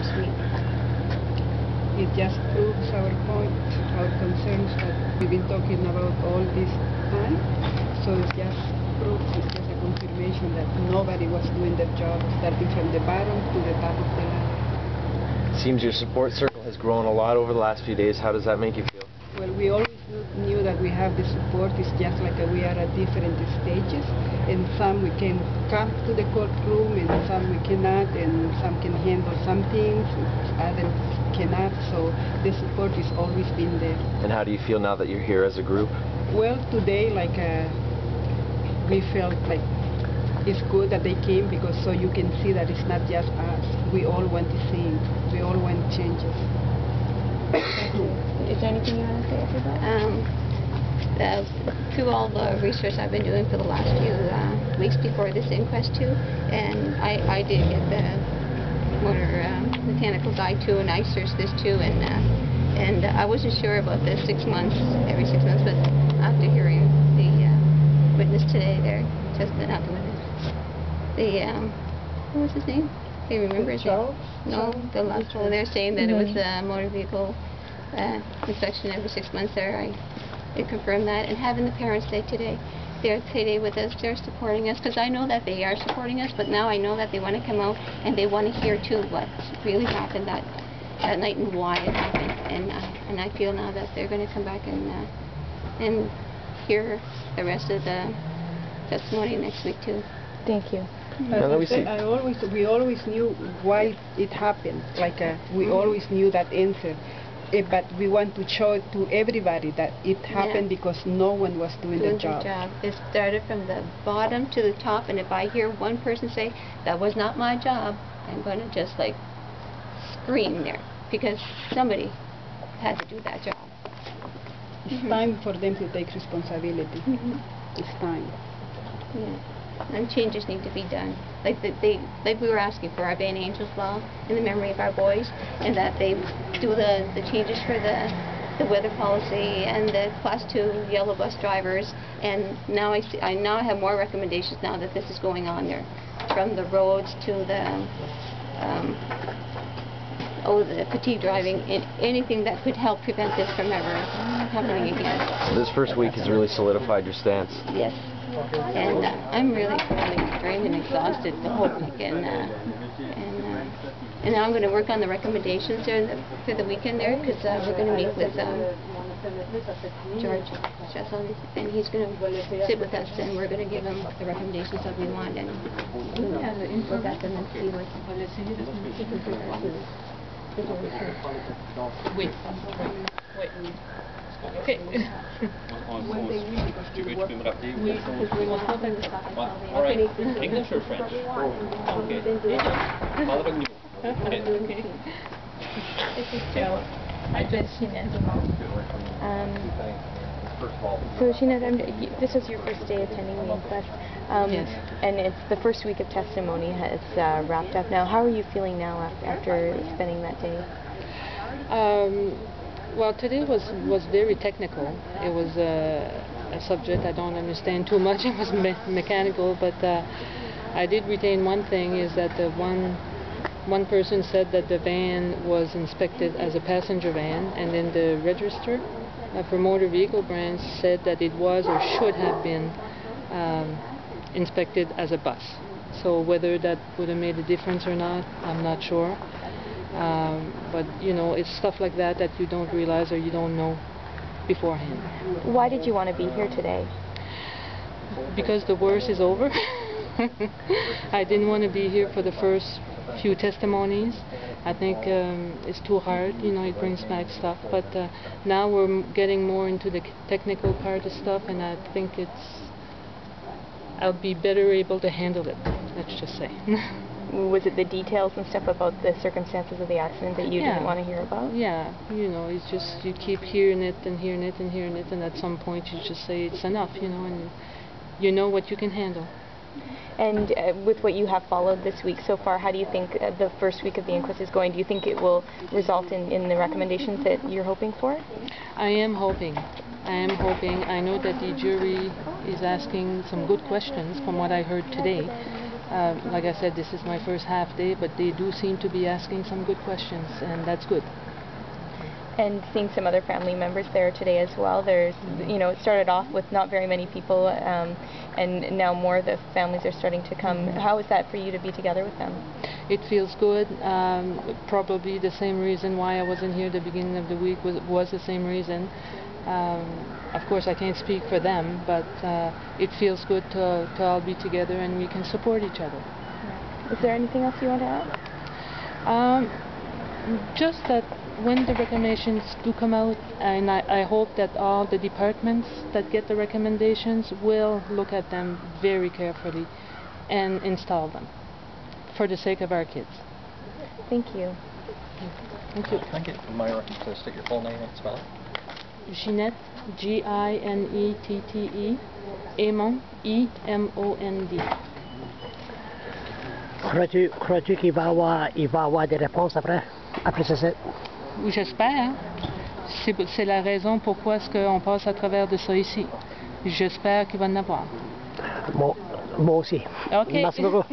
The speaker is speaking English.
first week? It just proves our point, our concerns that we've been talking about all this time. So it just proves, it's just a confirmation that nobody was doing their job, starting from the bottom to the top of the ladder. It seems your support circle has grown a lot over the last few days. How does that make you feel? Well, we always knew that we have the support. It's just like we are at different stages, and some we can come to the courtroom, and some we cannot, and some can handle some things, others cannot. So the support has always been there. And how do you feel now that you're here as a group? Well, today, we felt like it's good that they came, because so you can see that it's not just us. We all want the same. We all want changes. Is there anything you want to say about that? Through all the research I've been doing for the last few weeks before this inquest too, and I did get the motor mechanical guide too, and I searched this too, and I wasn't sure about the 6 months, every 6 months, but after hearing the witness today there, not the witness, what was his name? Do you remember his name? No, the last one. They're saying that it was the motor vehicle inspection every 6 months there. It confirmed that, and having the parents say today, they're today with us, they're supporting us, because I know that they are supporting us, but now I know that they want to come out and they want to hear too what really happened that night and why it happened, and I feel now that they're going to come back and hear the rest of the testimony next week too. Thank you. We always knew why it happened. We always knew that answer. But we want to show it to everybody that it happened because no one was doing the job. It started from the bottom to the top, and if I hear one person say, that was not my job, I'm going to just scream there, because somebody had to do that job. It's time for them to take responsibility. It's time. Yeah. And changes need to be done. Like we were asking for our Van Angels law in the memory of our boys, and that they do the changes for the weather policy and the Class 2 yellow bus drivers. And now I now have more recommendations now that this is going on there, from the roads to the the fatigue driving, and anything that could help prevent this from ever happening again. So this first week has really solidified your stance. Yes. And I'm really drained and exhausted the whole week, and now I'm going to work on the recommendations there for the weekend there, because we're going to meet with George, and he's going to sit with us, and we're going to give him the recommendations that we want, and look at them and see what. Oui. Ok. Tu peux me rappeler? Oui. All right. English or French? Okay. Parle avec nous. Okay. So Sheena, this was your first day attending the inquest, Yes. And it's the first week of testimony has wrapped up now. How are you feeling now after spending that day? Well, today was very technical. It was a subject I don't understand too much. It was mechanical, but I did retain one thing, is that one person said that the van was inspected as a passenger van, and then the register for motor vehicle brands said that it was or should have been inspected as a bus. So whether that would have made a difference or not, I'm not sure. But it's stuff like that that you don't realize or you don't know beforehand. Why did you want to be here today? Because the worst is over. I didn't want to be here for the first few testimonies. I think it's too hard, it brings back stuff. But now we're getting more into the technical part of stuff, and I think I'll be better able to handle it, let's just say. Was it the details and stuff about the circumstances of the accident that you didn't want to hear about? Yeah, it's just you keep hearing it and hearing it and hearing it, and at some point you just say it's enough, and you know what you can handle. And with what you have followed this week so far, how do you think the first week of the inquest is going? Do you think it will result in the recommendations that you're hoping for? I am hoping. I know that the jury is asking some good questions from what I heard today. Like I said, this is my first half day, but they do seem to be asking some good questions, and that's good. And seeing some other family members there today as well. There's, you know, it started off with not very many people, and now more of the families are starting to come. How is that for you to be together with them? It feels good. Probably the same reason why I wasn't here at the beginning of the week was the same reason. Of course, I can't speak for them, but it feels good to all be together and we can support each other. Is there anything else you want to add? Just that when the recommendations do come out, and I hope that all the departments that get the recommendations will look at them very carefully and install them for the sake of our kids. Thank you. Thank you. Can I get Myra to state your full name and spell it? Ginette, G-I-N-E-T-T-E, Emond, E-M-O-N-D. Crois-tu qu'il va avoir des réponses après ceci? Oui, j'espère. C'est la raison pourquoi est-ce qu'on passe à travers de ça ici. J'espère qu'il va en avoir. Moi aussi. OK. Merci beaucoup.